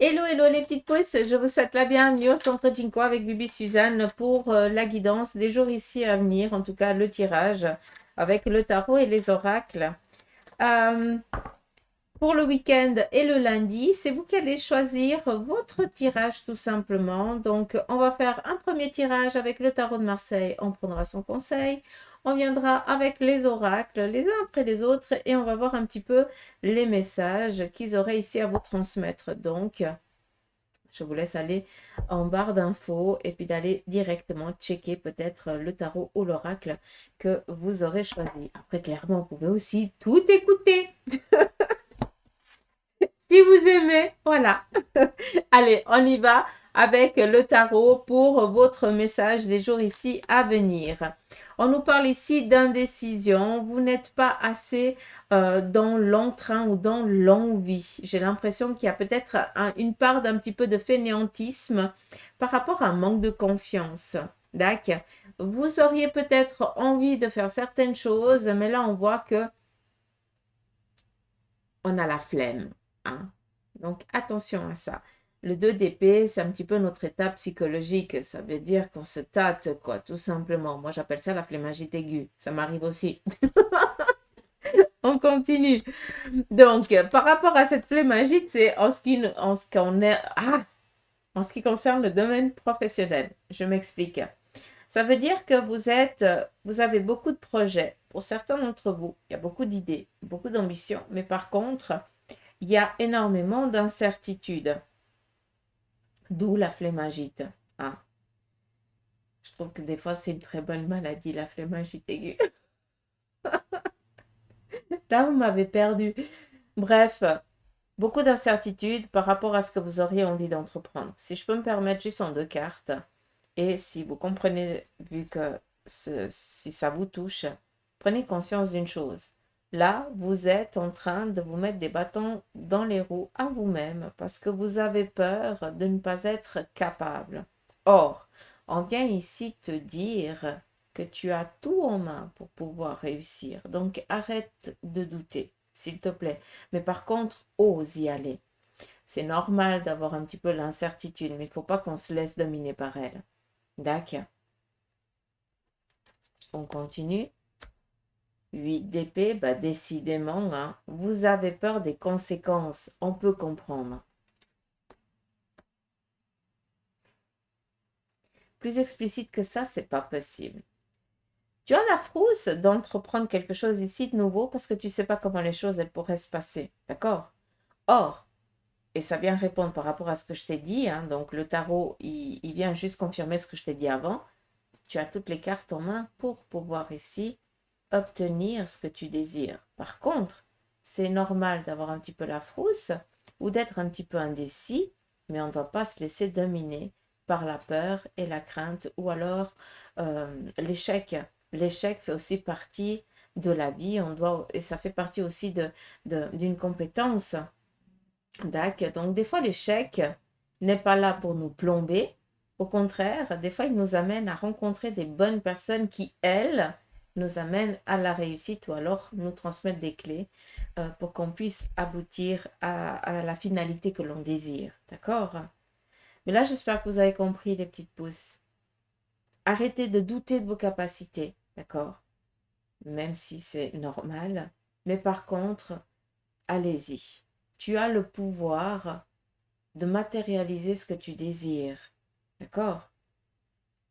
Hello, hello les petites pousses, je vous souhaite la bienvenue au Centre Jinko avec Bibi Suzanne pour la guidance des jours ici à venir, en tout cas le tirage avec le tarot et les oracles. Euh, pour le week-end et le lundi, c'est vous qui allez choisir votre tirage tout simplement. Donc, on va faire un premier tirage avec le tarot de Marseille. On prendra son conseil. On viendra avec les oracles, les uns après les autres, et on va voir un petit peu les messages qu'ils auraient ici à vous transmettre. Donc, je vous laisse aller en barre d'infos et puis d'aller directement checker peut-être le tarot ou l'oracle que vous aurez choisi. Après, clairement, vous pouvez aussi tout écouter. Si vous aimez, voilà. Allez, on y va avec le tarot pour votre message des jours ici à venir. On nous parle ici d'indécision. Vous n'êtes pas assez dans l'entrain ou dans l'envie. J'ai l'impression qu'il y a peut-être une part d'un petit peu de fainéantisme par rapport à un manque de confiance. D'accord. Vous auriez peut-être envie de faire certaines choses, mais là on voit que on a la flemme. Hein. Donc, attention à ça. Le 2 d'épée, c'est un petit peu notre état psychologique. Ça veut dire qu'on se tâte, quoi, tout simplement. Moi, j'appelle ça la flémingite aiguë. Ça m'arrive aussi. On continue. Donc, par rapport à cette flémingite, c'est en ce qui concerne le domaine professionnel. Je m'explique. Ça veut dire que vous avez beaucoup de projets. Pour certains d'entre vous, il y a beaucoup d'idées, beaucoup d'ambitions. Mais par contre, il y a énormément d'incertitudes. D'où la flémingite. Ah, je trouve que des fois, c'est une très bonne maladie, la flémingite aiguë. Là, vous m'avez perdu. Bref, beaucoup d'incertitudes par rapport à ce que vous auriez envie d'entreprendre. Si je peux me permettre juste en deux cartes, et si vous comprenez, vu que si ça vous touche, prenez conscience d'une chose. Là, vous êtes en train de vous mettre des bâtons dans les roues à vous-même parce que vous avez peur de ne pas être capable. Or, on vient ici te dire que tu as tout en main pour pouvoir réussir. Donc, arrête de douter, s'il te plaît. Mais par contre, ose y aller. C'est normal d'avoir un petit peu l'incertitude, mais il ne faut pas qu'on se laisse dominer par elle. D'accord. On continue. 8 d'épée, bah décidément, hein, vous avez peur des conséquences. On peut comprendre. Plus explicite que ça, c'est pas possible. Tu as la frousse d'entreprendre quelque chose ici de nouveau parce que tu ne sais pas comment les choses elles pourraient se passer. D'accord? Or, et ça vient répondre par rapport à ce que je t'ai dit, hein, donc le tarot, il vient juste confirmer ce que je t'ai dit avant. Tu as toutes les cartes en main pour pouvoir ici obtenir ce que tu désires. Par contre, c'est normal d'avoir un petit peu la frousse ou d'être un petit peu indécis, mais on ne doit pas se laisser dominer par la peur et la crainte ou alors l'échec. L'échec fait aussi partie de la vie, et ça fait partie aussi d'une compétence. Donc des fois l'échec n'est pas là pour nous plomber. Au contraire, des fois il nous amène à rencontrer des bonnes personnes qui, elles, nous amènent à la réussite ou alors nous transmettent des clés pour qu'on puisse aboutir à la finalité que l'on désire. D'accord? Mais là, j'espère que vous avez compris, les petites pousses. Arrêtez de douter de vos capacités. D'accord? Même si c'est normal. Mais par contre, allez-y. Tu as le pouvoir de matérialiser ce que tu désires. D'accord?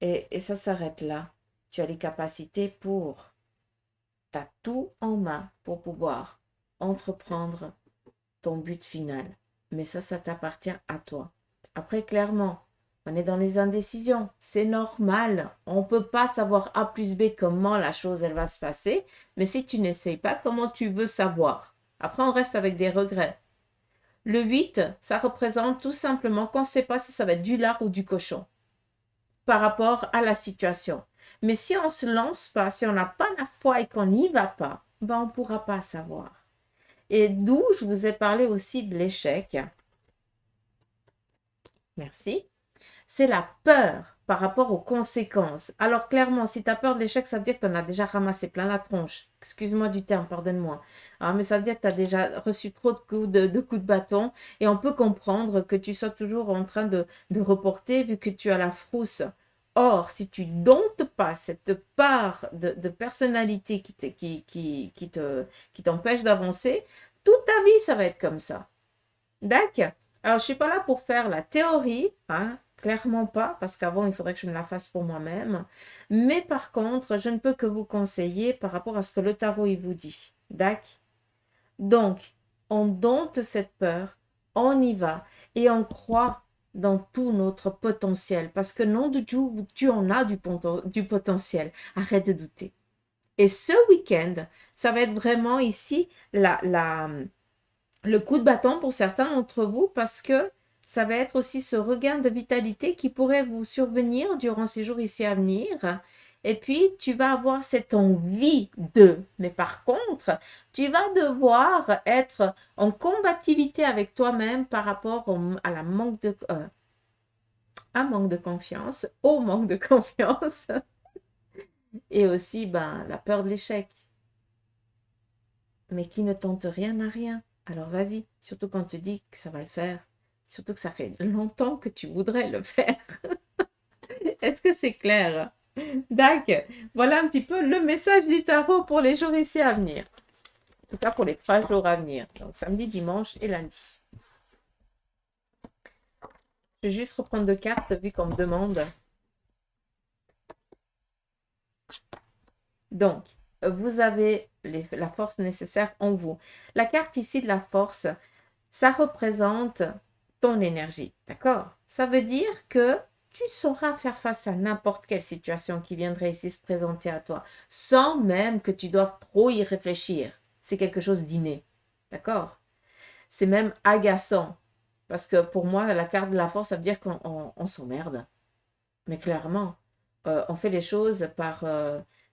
Et ça s'arrête là. Tu as les capacités pour. Tu as tout en main pour pouvoir entreprendre ton but final. Mais ça t'appartient à toi. Après, clairement, on est dans les indécisions. C'est normal. On ne peut pas savoir A plus B comment la chose elle va se passer. Mais si tu n'essayes pas, comment tu veux savoir? Après, on reste avec des regrets. Le 8, ça représente tout simplement qu'on ne sait pas si ça va être du lard ou du cochon par rapport à la situation. Mais si on ne se lance pas, si on n'a pas la foi et qu'on n'y va pas, ben on ne pourra pas savoir. Et d'où je vous ai parlé aussi de l'échec. Merci. c'est la peur par rapport aux conséquences. Alors clairement, si tu as peur de l'échec, ça veut dire que tu en as déjà ramassé plein la tronche. Excuse-moi du terme, pardonne-moi. Mais ça veut dire que tu as déjà reçu trop de coups de bâton et on peut comprendre que tu sois toujours en train de reporter vu que tu as la frousse. Or, si tu domptes pas cette part de personnalité qui t'empêche d'avancer, toute ta vie, ça va être comme ça. D'accord. Alors, je ne suis pas là pour faire la théorie, hein, clairement pas, parce qu'avant, il faudrait que je me la fasse pour moi-même. Mais par contre, je ne peux que vous conseiller par rapport à ce que le tarot il vous dit. D'accord. Donc, on dompte cette peur, on y va et on croit dans tout notre potentiel. Parce que non du tout, tu en as du potentiel. Arrête de douter. Et ce week-end, ça va être vraiment ici le coup de bâton pour certains d'entre vous parce que ça va être aussi ce regain de vitalité qui pourrait vous survenir durant ces jours ici à venir. Et puis, tu vas avoir cette envie de. Mais par contre, tu vas devoir être en combativité avec toi-même par rapport à la manque de confiance, au manque de confiance et aussi la peur de l'échec. Mais qui ne tente rien n'a rien. Alors vas-y, surtout quand tu dis que ça va le faire. Surtout que ça fait longtemps que tu voudrais le faire. Est-ce que c'est clair? D'accord. Voilà un petit peu le message du tarot pour les jours ici à venir. En tout cas pour les 3 jours à venir. Donc samedi, dimanche et lundi. Je vais juste reprendre 2 cartes vu qu'on me demande. Donc, vous avez la force nécessaire en vous. La carte ici de la force, ça représente ton énergie, d'accord? Ça veut dire que tu sauras faire face à n'importe quelle situation qui viendrait ici se présenter à toi, sans même que tu doives trop y réfléchir. C'est quelque chose d'inné, d'accord? C'est même agaçant, parce que pour moi, la carte de la force, ça veut dire qu'on s'emmerde. Mais clairement, on fait les choses par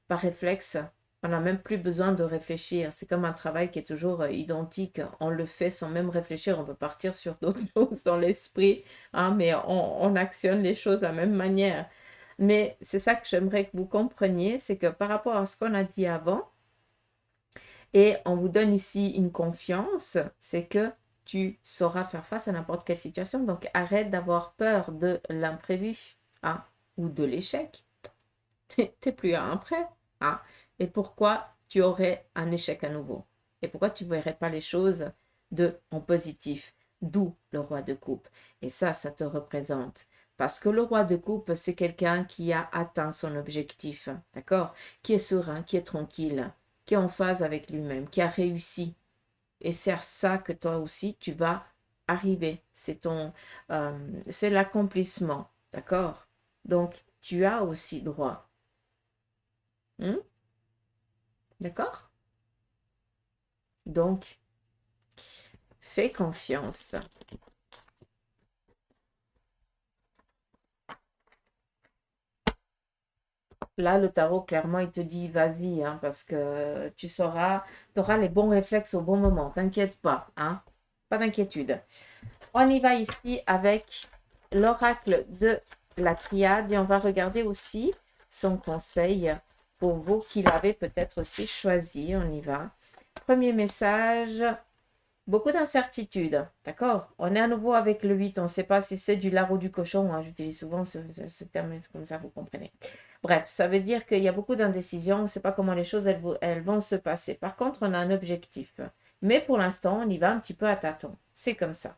réflexe. On n'a même plus besoin de réfléchir. C'est comme un travail qui est toujours identique. On le fait sans même réfléchir. On peut partir sur d'autres choses dans l'esprit, hein, mais on actionne les choses de la même manière. Mais c'est ça que j'aimerais que vous compreniez, c'est que par rapport à ce qu'on a dit avant, et on vous donne ici une confiance, c'est que tu sauras faire face à n'importe quelle situation. Donc arrête d'avoir peur de l'imprévu, hein, ou de l'échec. T'es plus à un prêt, hein. Et pourquoi tu aurais un échec à nouveau? Et pourquoi tu ne verrais pas les choses en positif? D'où le roi de coupe. Et ça te représente. Parce que le roi de coupe, c'est quelqu'un qui a atteint son objectif, d'accord? Qui est serein, qui est tranquille, qui est en phase avec lui-même, qui a réussi. Et c'est à ça que toi aussi, tu vas arriver. C'est l'accomplissement, d'accord? Donc, tu as aussi droit. D'accord? Donc, fais confiance. Là, le tarot, clairement, il te dit, vas-y, hein, parce que tu auras les bons réflexes au bon moment. T'inquiète pas, hein? Pas d'inquiétude. On y va ici avec l'oracle de la triade et on va regarder aussi son conseil pour vous qu'il avait peut-être aussi choisi. On y va. Premier message. Beaucoup d'incertitudes, d'accord? On est à nouveau avec le 8, on ne sait pas si c'est du lard ou du cochon, hein, j'utilise souvent ce terme, comme ça vous comprenez. Bref, ça veut dire qu'il y a beaucoup d'indécisions, on ne sait pas comment les choses elles vont se passer. Par contre, on a un objectif. Mais pour l'instant, on y va un petit peu à tâtons. C'est comme ça.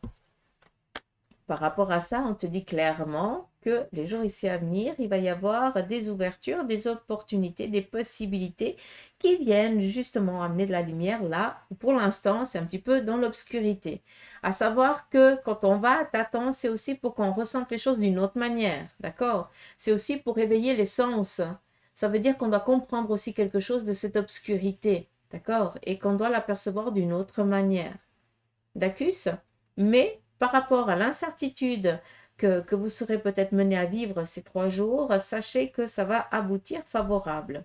Par rapport à ça, on te dit clairement que les jours ici à venir, il va y avoir des ouvertures, des opportunités, des possibilités qui viennent justement amener de la lumière là où pour l'instant, c'est un petit peu dans l'obscurité. À savoir que quand on va à tâtons, c'est aussi pour qu'on ressente les choses d'une autre manière, d'accord? C'est aussi pour éveiller les sens. Ça veut dire qu'on doit comprendre aussi quelque chose de cette obscurité, d'accord? Et qu'on doit l'apercevoir d'une autre manière. D'accord? Mais par rapport à l'incertitude que vous serez peut-être mené à vivre ces 3 jours, sachez que ça va aboutir favorablement.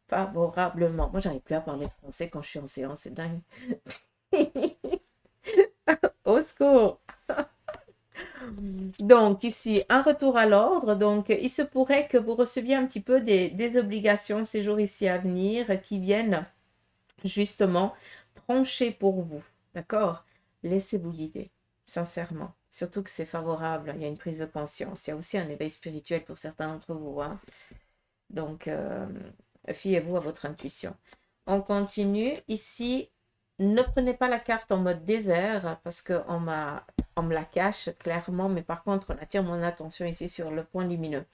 Favorablement. Moi, j'arrive plus à parler français quand je suis en séance, c'est dingue. Au secours! Donc, ici, un retour à l'ordre. Donc, il se pourrait que vous receviez un petit peu des obligations ces jours ici à venir qui viennent justement trancher pour vous. D'accord? Laissez-vous guider, sincèrement. Surtout que c'est favorable, il y a une prise de conscience. Il y a aussi un éveil spirituel pour certains d'entre vous, hein. Donc, fiez-vous à votre intuition. On continue. Ici, ne prenez pas la carte en mode désert parce qu'on me la cache clairement, mais par contre, on attire mon attention ici sur le point lumineux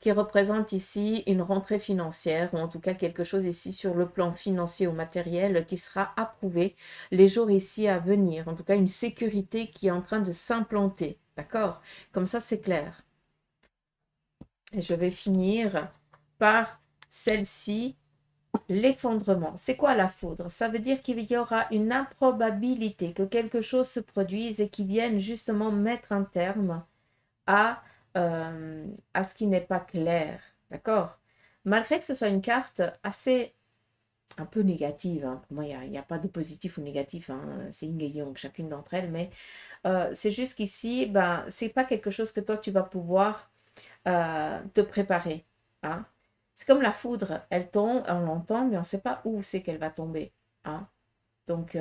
qui représente ici une rentrée financière ou en tout cas quelque chose ici sur le plan financier ou matériel qui sera approuvé les jours ici à venir. En tout cas, une sécurité qui est en train de s'implanter. D'accord? Comme ça, c'est clair. Et je vais finir par celle-ci, l'effondrement. C'est quoi la foudre? Ça veut dire qu'il y aura une improbabilité que quelque chose se produise et qui vienne justement mettre un terme à ce qui n'est pas clair. D'accord? Malgré que ce soit une carte assez un peu négative, hein. Pour moi, il n'y a pas de positif ou négatif, hein. C'est yin et yang, chacune d'entre elles, mais c'est juste qu'ici, ben, c'est pas quelque chose que toi, tu vas pouvoir te préparer, hein. C'est comme la foudre, elle tombe, on l'entend, mais on ne sait pas où c'est qu'elle va tomber, hein. Donc,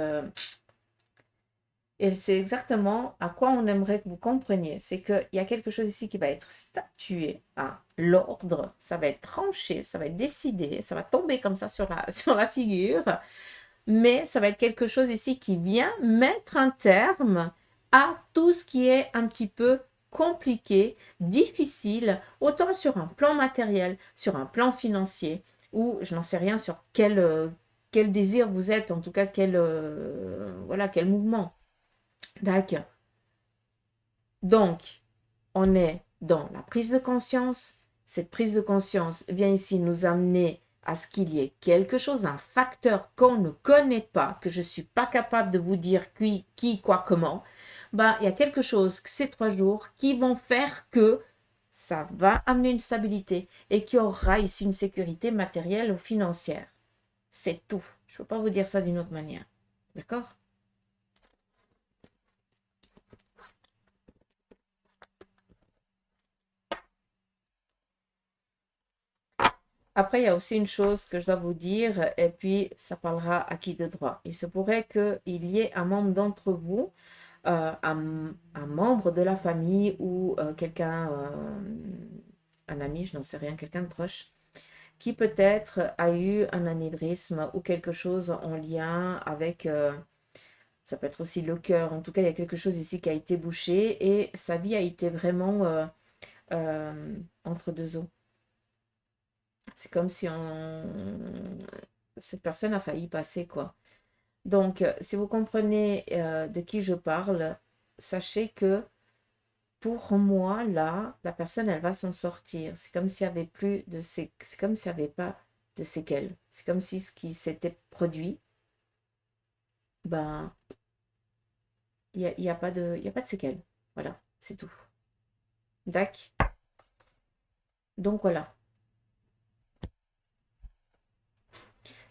et c'est exactement à quoi on aimerait que vous compreniez. C'est qu'il y a quelque chose ici qui va être statué, hein. L'ordre, ça va être tranché, ça va être décidé, ça va tomber comme ça sur sur la figure. Mais ça va être quelque chose ici qui vient mettre un terme à tout ce qui est un petit peu compliqué, difficile, autant sur un plan matériel, sur un plan financier, ou je n'en sais rien sur quel désir vous êtes, en tout cas voilà, quel mouvement. D'accord. Donc, on est dans la prise de conscience. Cette prise de conscience vient ici nous amener à ce qu'il y ait quelque chose, un facteur qu'on ne connaît pas, que je ne suis pas capable de vous dire qui, quoi, comment. Ben, il y a quelque chose, ces 3 jours, qui vont faire que ça va amener une stabilité et qu'il y aura ici une sécurité matérielle ou financière. C'est tout. Je ne peux pas vous dire ça d'une autre manière. D'accord? Après, il y a aussi une chose que je dois vous dire, et puis ça parlera à qui de droit. Il se pourrait qu'il y ait un membre d'entre vous, un membre de la famille ou quelqu'un, un ami, je n'en sais rien, quelqu'un de proche, qui peut-être a eu un anévrisme ou quelque chose en lien avec, ça peut être aussi le cœur. En tout cas, il y a quelque chose ici qui a été bouché et sa vie a été vraiment entre deux eaux. C'est comme si cette personne a failli passer, quoi. Donc, si vous comprenez de qui je parle, sachez que pour moi, là, la personne, elle va s'en sortir. C'est comme s'il n'y avait plus de c'est comme s'il n'y avait pas de séquelles. C'est comme si ce qui s'était produit, ben, il y a pas il y a pas de séquelles. Voilà, c'est tout. Dac. Donc voilà.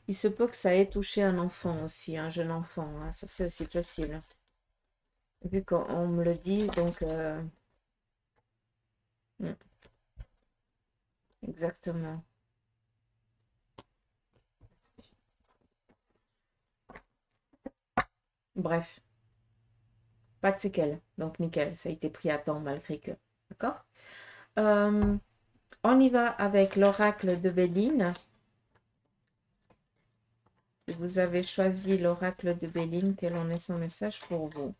Il se peut que ça ait touché un enfant aussi, un jeune enfant, hein. Ça, c'est aussi possible. Vu qu'on me le dit, donc exactement. Bref, pas de séquelles. Donc nickel, ça a été pris à temps malgré que. D'accord? Euh, on y va avec l'oracle de Béline. Si vous avez choisi l'oracle de Béline, quel en est son message pour vous?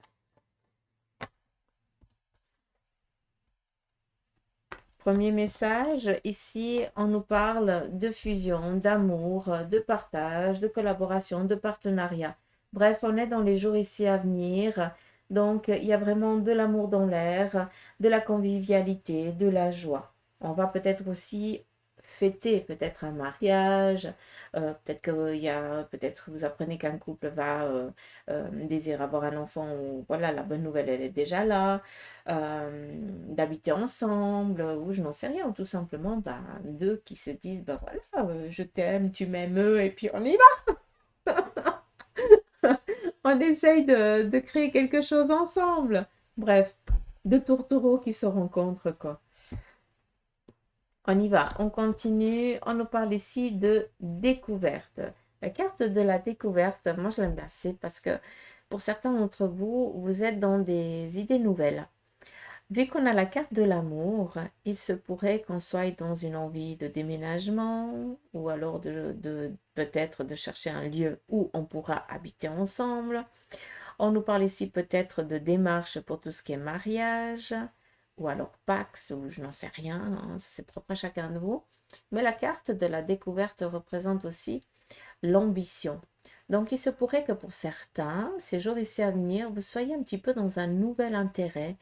Premier message, ici, on nous parle de fusion, d'amour, de partage, de collaboration, de partenariat. Bref, on est dans les jours ici à venir. Donc, il y a vraiment de l'amour dans l'air, de la convivialité, de la joie. On va peut-être aussi fêter peut-être un mariage, peut-être que peut-être vous apprenez qu'un couple va désirer avoir un enfant, ou voilà, la bonne nouvelle, elle est déjà là, d'habiter ensemble, ou je n'en sais rien, ou tout simplement bah, deux qui se disent, bah voilà, je t'aime, tu m'aimes, et puis on y va, on essaye de créer quelque chose ensemble. Bref, deux tourtereaux qui se rencontrent, quoi. On y va, on continue. On nous parle ici de découverte. La carte de la découverte, moi je l'aime bien, c'est parce que pour certains d'entre vous, vous êtes dans des idées nouvelles. Vu qu'on a la carte de l'amour, il se pourrait qu'on soit dans une envie de déménagement ou alors peut-être de chercher un lieu où on pourra habiter ensemble. On nous parle ici peut-être de démarches pour tout ce qui est mariage ou alors Pax ou je n'en sais rien, hein, c'est propre à chacun de vous. Mais la carte de la découverte représente aussi l'ambition. Donc, il se pourrait que pour certains, ces jours ici à venir, vous soyez un petit peu dans un nouvel intérêt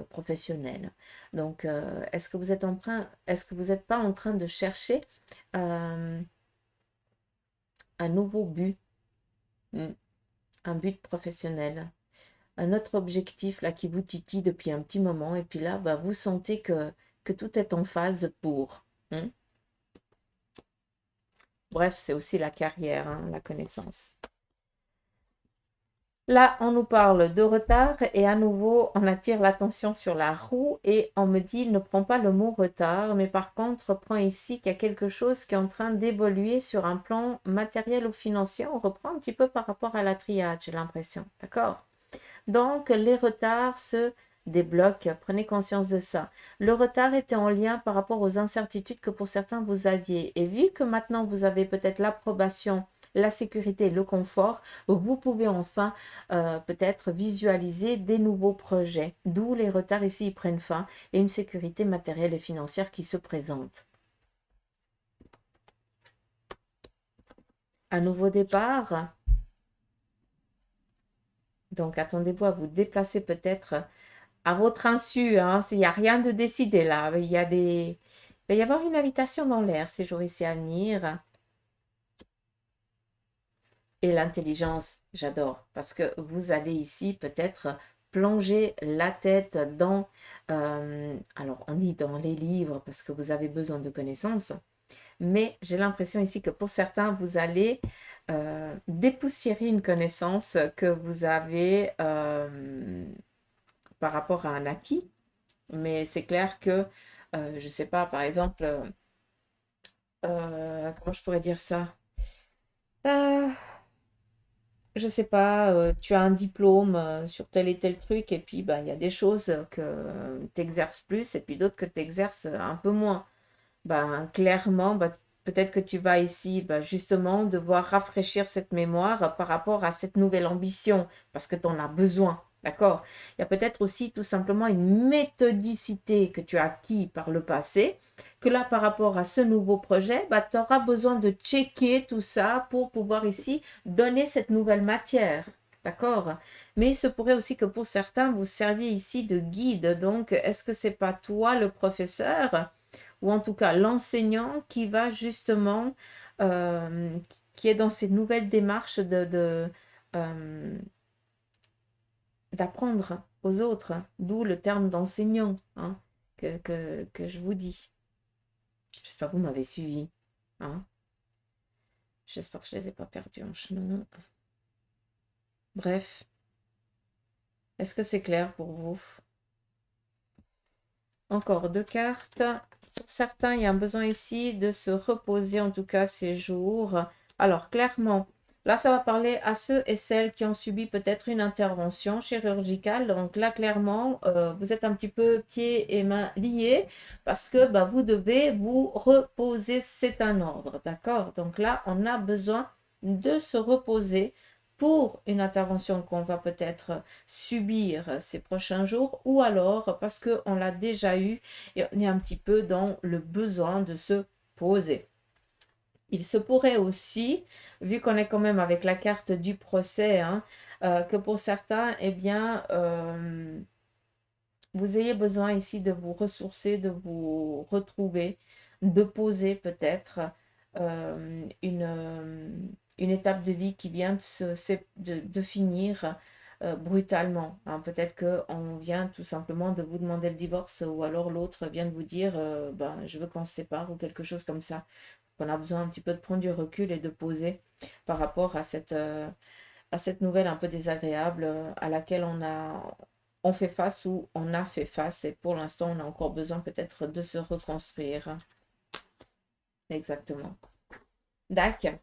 professionnel. Donc, est-ce que vous n'êtes pas en train de chercher euh, un nouveau but, hmm, un but professionnel, un autre objectif là qui vous titille depuis un petit moment et puis là, bah, vous sentez que tout est en phase pour. Hmm. Bref, c'est aussi la carrière, hein, la connaissance. Là, on nous parle de retard et à nouveau, on attire l'attention sur la roue et on me dit ne prends pas le mot retard, mais par contre, prends ici qu'il y a quelque chose qui est en train d'évoluer sur un plan matériel ou financier. On reprend un petit peu par rapport à la triade, j'ai l'impression. D'accord? Donc, les retards se débloquent. Prenez conscience de ça. Le retard était en lien par rapport aux incertitudes que pour certains vous aviez. Et vu que maintenant vous avez peut-être l'approbation, la sécurité, le confort, vous pouvez enfin peut-être visualiser des nouveaux projets. D'où les retards ici ils prennent fin et une sécurité matérielle et financière qui se présente. Un nouveau départ. Donc attendez-vous à vous déplacer peut-être à votre insu, hein, il n'y a rien de décidé là. Il va y avoir une invitation dans l'air ces jours ici à venir. Et l'intelligence, j'adore, parce que vous allez ici peut-être plonger la tête dans, alors on dit dans les livres parce que vous avez besoin de connaissances, mais j'ai l'impression ici que pour certains, vous allez dépoussiérer une connaissance que vous avez par rapport à un acquis. Mais c'est clair que, je ne sais pas, par exemple, comment je pourrais dire ça? Euh, je sais pas, tu as un diplôme sur tel et tel truc, et puis bah, il y a des choses que tu exerces plus, et puis d'autres que tu exerces un peu moins. Ben, clairement, ben, peut-être que tu vas ici ben, justement devoir rafraîchir cette mémoire par rapport à cette nouvelle ambition, parce que tu en as besoin. D'accord? Il y a peut-être aussi tout simplement une méthodicité que tu as acquis par le passé, que là, par rapport à ce nouveau projet, ben, tu auras besoin de checker tout ça pour pouvoir ici donner cette nouvelle matière. D'accord? Mais il se pourrait aussi que pour certains, vous serviez ici de guide. Donc, est-ce que c'est pas toi le professeur? Ou en tout cas l'enseignant qui va justement, euh, qui est dans ces nouvelles démarches euh, d'apprendre aux autres, d'où le terme d'enseignant hein, que je vous dis. J'espère que vous m'avez suivi. Hein. J'espère que je ne les ai pas perdus en chemin. Bref, est-ce que c'est clair pour vous? Encore deux cartes. Pour certains, il y a un besoin ici de se reposer, en tout cas ces jours. Alors, clairement, là, ça va parler à ceux et celles qui ont subi peut-être une intervention chirurgicale. Donc là, clairement, vous êtes un petit peu pieds et mains liés parce que bah, vous devez vous reposer. C'est un ordre, d'accord? Donc là, on a besoin de se reposer pour une intervention qu'on va peut-être subir ces prochains jours ou alors parce qu'on l'a déjà eu et on est un petit peu dans le besoin de se poser. Il se pourrait aussi, vu qu'on est quand même avec la carte du procès, hein, que pour certains, eh bien, vous ayez besoin ici de vous ressourcer, de vous retrouver, de poser peut-être une étape de vie qui vient de finir brutalement. Hein. Peut-être qu'on vient tout simplement de vous demander le divorce ou alors l'autre vient de vous dire ben, je veux qu'on se sépare ou quelque chose comme ça. On a besoin un petit peu de prendre du recul et de poser par rapport à cette nouvelle un peu désagréable à laquelle on fait face ou on a fait face et pour l'instant, on a encore besoin peut-être de se reconstruire. Exactement. D'accord.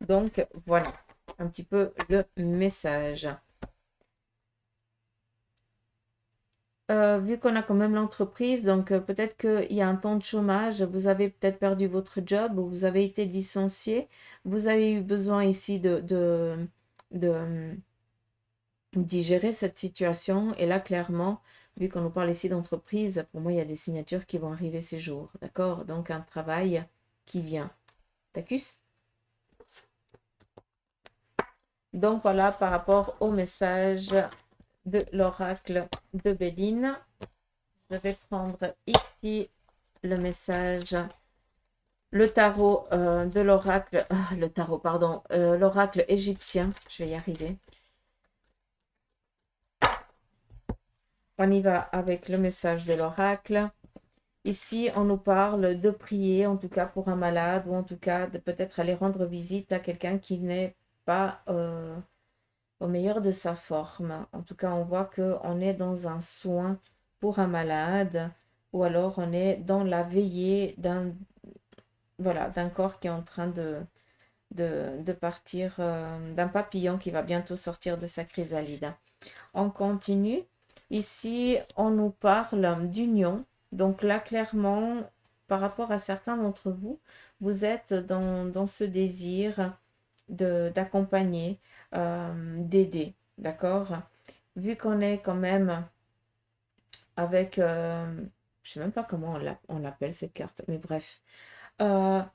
Donc, voilà un petit peu le message. Vu qu'on a quand même l'entreprise, donc peut-être qu'il y a un temps de chômage, vous avez peut-être perdu votre job ou vous avez été licencié, vous avez eu besoin ici de digérer cette situation. Et là, clairement, vu qu'on nous parle ici d'entreprise, pour moi, il y a des signatures qui vont arriver ces jours. D'accord? Donc, un travail qui vient. D'accord? Donc, voilà par rapport au message de l'oracle de Béline. Je vais prendre ici le message, le tarot de l'oracle, le tarot, pardon, l'oracle égyptien. Je vais y arriver. On y va avec le message de l'oracle. Ici, on nous parle de prier, en tout cas pour un malade, ou en tout cas de peut-être aller rendre visite à quelqu'un qui n'est pas au meilleur de sa forme. En tout cas, on voit qu'on est dans un soin pour un malade, ou alors on est dans la veillée d'un voilà, d'un corps qui est en train de partir, d'un papillon qui va bientôt sortir de sa chrysalide. On continue. Ici, on nous parle d'union. Donc là, clairement, par rapport à certains d'entre vous, vous êtes dans ce désir d'accompagner, d'aider. D'accord? Vu qu'on est quand même avec, je ne sais même pas comment on l'appelle cette carte, mais bref.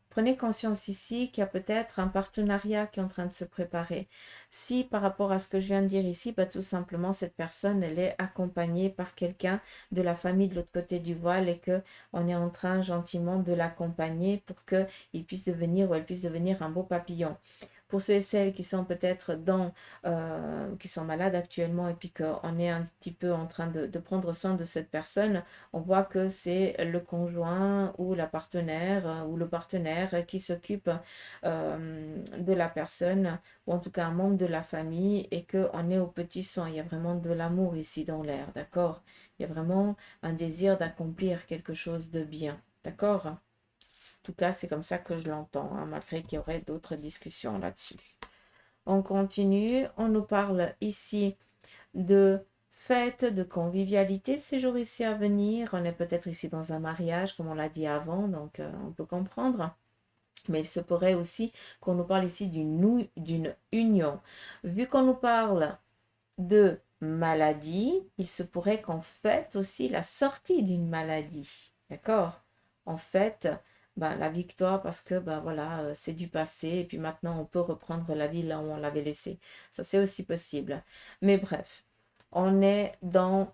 Prenez conscience ici qu'il y a peut-être un partenariat qui est en train de se préparer. Si par rapport à ce que je viens de dire ici, bah, tout simplement cette personne, elle est accompagnée par quelqu'un de la famille de l'autre côté du voile et que on est en train gentiment de l'accompagner pour qu'il puisse devenir ou elle puisse devenir un beau papillon. Pour ceux et celles qui sont peut-être qui sont malades actuellement et puis qu'on est un petit peu en train de prendre soin de cette personne, on voit que c'est le conjoint ou la partenaire ou le partenaire qui s'occupe de la personne ou en tout cas un membre de la famille et qu'on est au petit soin. Il y a vraiment de l'amour ici dans l'air, d'accord? Il y a vraiment un désir d'accomplir quelque chose de bien, d'accord? En tout cas, c'est comme ça que je l'entends, hein, malgré qu'il y aurait d'autres discussions là-dessus. On continue, on nous parle ici de fête, de convivialité ces jours ici à venir. On est peut-être ici dans un mariage, comme on l'a dit avant, donc on peut comprendre. Mais il se pourrait aussi qu'on nous parle ici d'une union. Vu qu'on nous parle de maladie, il se pourrait qu'on fête aussi la sortie d'une maladie. D'accord? En fait, ben, la victoire parce que ben, voilà, c'est du passé et puis maintenant on peut reprendre la vie là où on l'avait laissée. Ça, c'est aussi possible. Mais bref, on est dans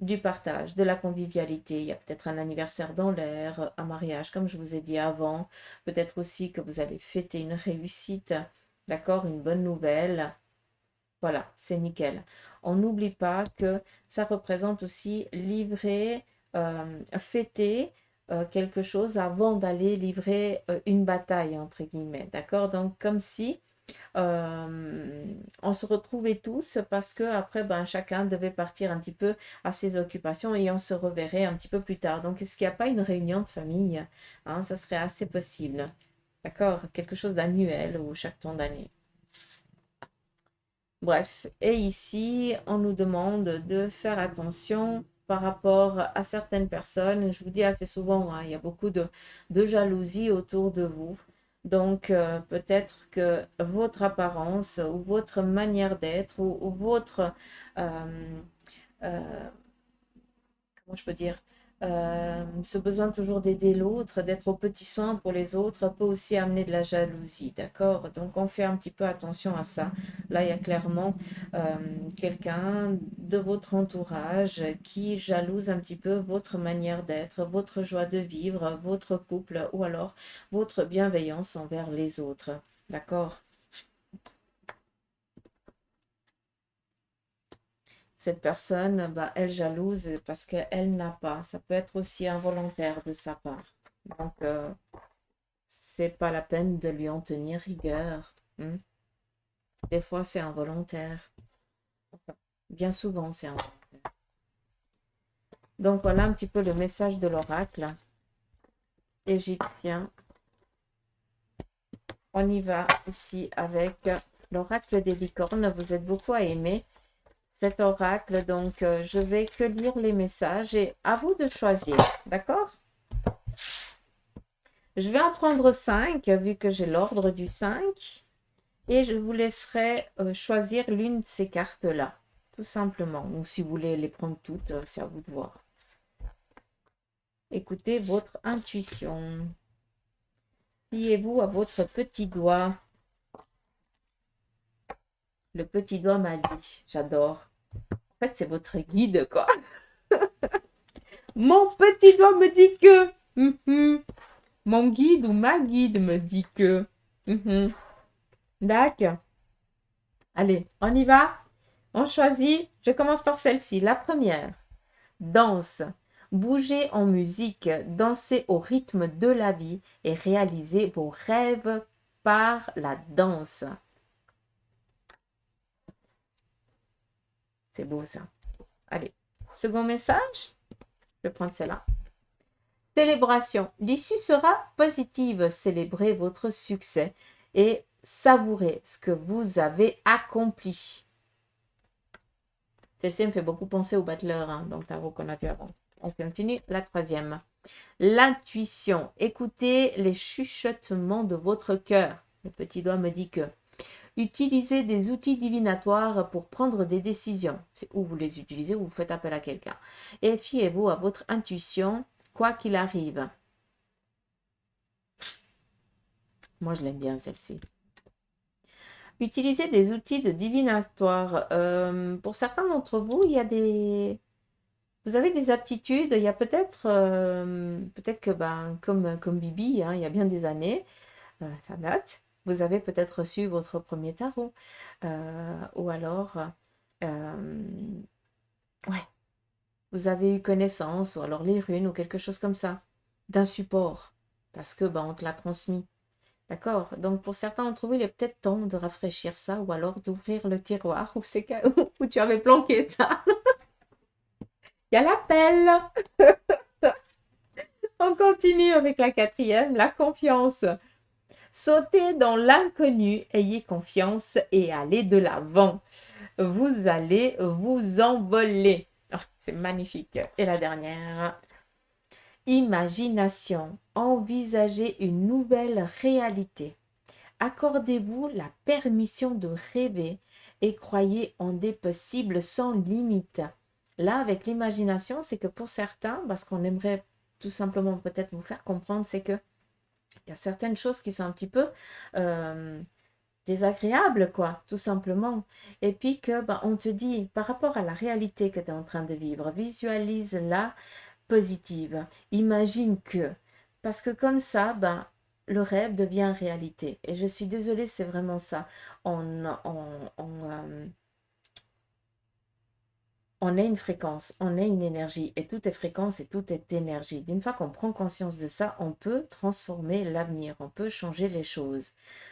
du partage, de la convivialité. Il y a peut-être un anniversaire dans l'air, un mariage, comme je vous ai dit avant. Peut-être aussi que vous allez fêter une réussite, d'accord, une bonne nouvelle. Voilà, c'est nickel. On n'oublie pas que ça représente aussi livrer, fêter quelque chose avant d'aller livrer une bataille, entre guillemets. D'accord? Donc, comme si on se retrouvait tous parce que après, ben, chacun devait partir un petit peu à ses occupations et on se reverrait un petit peu plus tard. Donc, est-ce qu'il n'y a pas une réunion de famille? Hein, ça serait assez possible. D'accord? Quelque chose d'annuel ou chaque temps d'année. Bref, et ici, on nous demande de faire attention par rapport à certaines personnes. Je vous dis assez souvent, hein, il y a beaucoup de jalousie autour de vous. Donc, peut-être que votre apparence ou votre manière d'être ou votre, euh, euh, comment je peux dire, ce besoin toujours d'aider l'autre, d'être au petit soin pour les autres, peut aussi amener de la jalousie, d'accord? Donc on fait un petit peu attention à ça. Là, il y a clairement quelqu'un de votre entourage qui jalouse un petit peu votre manière d'être, votre joie de vivre, votre couple ou alors votre bienveillance envers les autres, d'accord? Cette personne, bah, elle jalouse parce qu'elle n'a pas. Ça peut être aussi involontaire de sa part. Donc, c'est pas la peine de lui en tenir rigueur. Hmm. Des fois, c'est involontaire. Bien souvent, c'est involontaire. Donc, voilà un petit peu le message de l'oracle égyptien. On y va ici avec l'oracle des licornes. Vous êtes beaucoup à aimer cet oracle. Donc, je vais que lire les messages et à vous de choisir. D'accord? Je vais en prendre 5 vu que j'ai l'ordre du 5. Et je vous laisserai choisir l'une de ces cartes-là. Tout simplement. Ou si vous voulez les prendre toutes, c'est à vous de voir. Écoutez votre intuition. Fiez-vous à votre petit doigt. Le petit doigt m'a dit. J'adore. En fait, c'est votre guide, quoi. Mon petit doigt me dit que. Mon guide ou ma guide me dit que. D'accord. Allez, on y va. On choisit. Je commence par celle-ci. La première. Danse. Bougez en musique, dansez au rythme de la vie et réalisez vos rêves par la danse. C'est beau ça. Allez, second message. Je vais prendre celle-là. Célébration. L'issue sera positive. Célébrez votre succès et savourez ce que vous avez accompli. Celle-ci me fait beaucoup penser au battleur, donc tarot qu'on a vu avant. On continue la troisième. L'intuition. Écoutez les chuchotements de votre cœur. Le petit doigt me dit que. Utilisez des outils divinatoires pour prendre des décisions. C'est où vous les utilisez ou vous faites appel à quelqu'un. Et fiez-vous à votre intuition, quoi qu'il arrive. Moi, je l'aime bien, celle-ci. Utilisez des outils de divinatoire. Pour certains d'entre vous, il y a des... Vous avez des aptitudes, il y a peut-être que, comme Bibi, il y a bien des années, ça date, vous avez peut-être reçu votre premier tarot. Ou alors, ouais, vous avez eu connaissance, ou alors les runes, ou quelque chose comme ça, d'un support, parce que on te l'a transmis. D'accord? Donc, pour certains d'entre vous, il est peut-être temps de rafraîchir ça, ou alors d'ouvrir le tiroir où tu avais planqué ça. Il y a l'appel. On continue avec la quatrième, la confiance. Sautez dans l'inconnu, ayez confiance et allez de l'avant. Vous allez vous envoler. Oh, c'est magnifique. Et la dernière. Imagination. Envisagez une nouvelle réalité. Accordez-vous la permission de rêver et croyez en des possibles sans limite. Là, avec l'imagination, c'est que pour certains, parce qu'on aimerait tout simplement peut-être vous faire comprendre, c'est que il y a certaines choses qui sont un petit peu désagréables, quoi, tout simplement. Et puis que on te dit, par rapport à la réalité que tu es en train de vivre, visualise-la positive. Imagine que. Parce que comme ça, le rêve devient réalité. Et je suis désolée, c'est vraiment ça. On est une fréquence, on est une énergie, et tout est fréquence et tout est énergie. D'une fois qu'on prend conscience de ça, on peut transformer l'avenir, on peut changer les choses.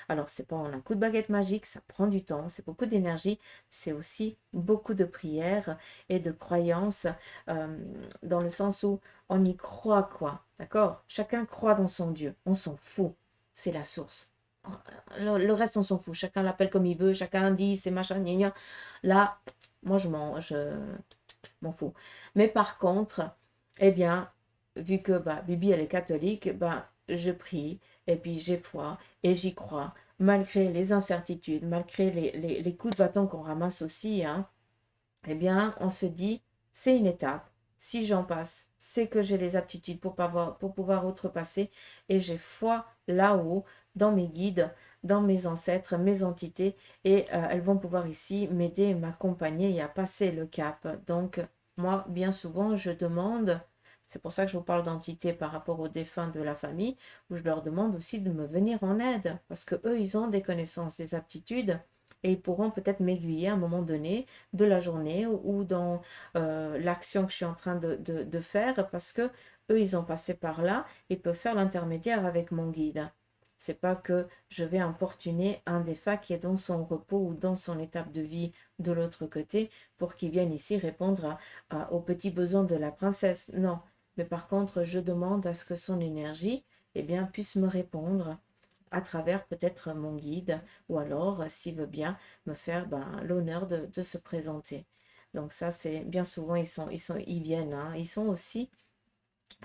Alors, c'est pas en un coup de baguette magique, ça prend du temps, c'est beaucoup d'énergie, c'est aussi beaucoup de prières et de croyances, dans le sens où on y croit, quoi, d'accord? Chacun croit dans son Dieu, on s'en fout, c'est la source. Le reste, on s'en fout, chacun l'appelle comme il veut, chacun dit c'est machin, gna gna. Là, moi, je m'en fous. Mais par contre, eh bien, vu que Bibi, elle est catholique, je prie, et puis j'ai foi, et j'y crois, malgré les incertitudes, malgré les coups de bâton qu'on ramasse aussi, eh bien, on se dit, c'est une étape. Si j'en passe, c'est que j'ai les aptitudes pour pouvoir outrepasser, et j'ai foi là-haut, dans mes guides, dans mes ancêtres, mes entités, et elles vont pouvoir ici m'aider et m'accompagner et à passer le cap. Donc, moi, bien souvent, je demande, c'est pour ça que je vous parle d'entités par rapport aux défunts de la famille, où je leur demande aussi de me venir en aide, parce que eux, ils ont des connaissances, des aptitudes, et ils pourront peut-être m'aiguiller à un moment donné de la journée ou dans l'action que je suis en train de faire, parce que eux, ils ont passé par là et peuvent faire l'intermédiaire avec mon guide. C'est pas que je vais importuner un défunt qui est dans son repos ou dans son étape de vie de l'autre côté pour qu'il vienne ici répondre aux petits besoins de la princesse. Non. Mais par contre, je demande à ce que son énergie, eh bien, puisse me répondre à travers peut-être mon guide ou alors, s'il veut bien, me faire l'honneur de se présenter. Donc ça, c'est bien souvent, ils viennent, hein. Ils sont aussi,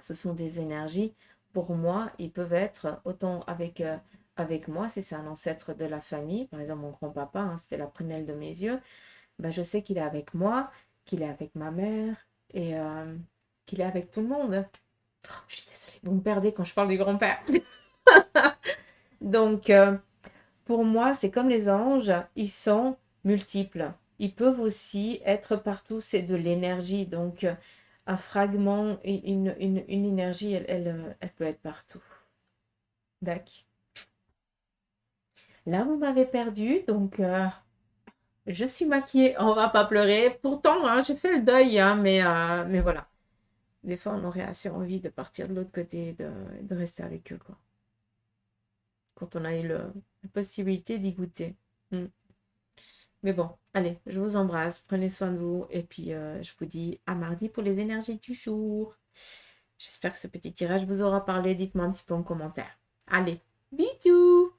ce sont des énergies. Pour moi, ils peuvent être autant avec moi, si c'est un ancêtre de la famille, par exemple mon grand-papa, hein, c'était la prunelle de mes yeux, ben, je sais qu'il est avec moi, qu'il est avec ma mère et qu'il est avec tout le monde. Oh, je suis désolée, vous me perdez quand je parle du grand-père. Donc, pour moi, c'est comme les anges, ils sont multiples. Ils peuvent aussi être partout, c'est de l'énergie. Donc, un fragment, une énergie, elle peut être partout. D'accord. Là, vous m'avez perdu, donc je suis maquillée. On va pas pleurer. Pourtant, hein, j'ai fait le deuil, hein, mais voilà. Des fois, on aurait assez envie de partir de l'autre côté, de rester avec eux, quoi. Quand on a eu la possibilité d'y goûter. Mm. Mais bon, allez, je vous embrasse, prenez soin de vous et puis je vous dis à mardi pour les énergies du jour. J'espère que ce petit tirage vous aura parlé. Dites-moi un petit peu en commentaire. Allez, bisous!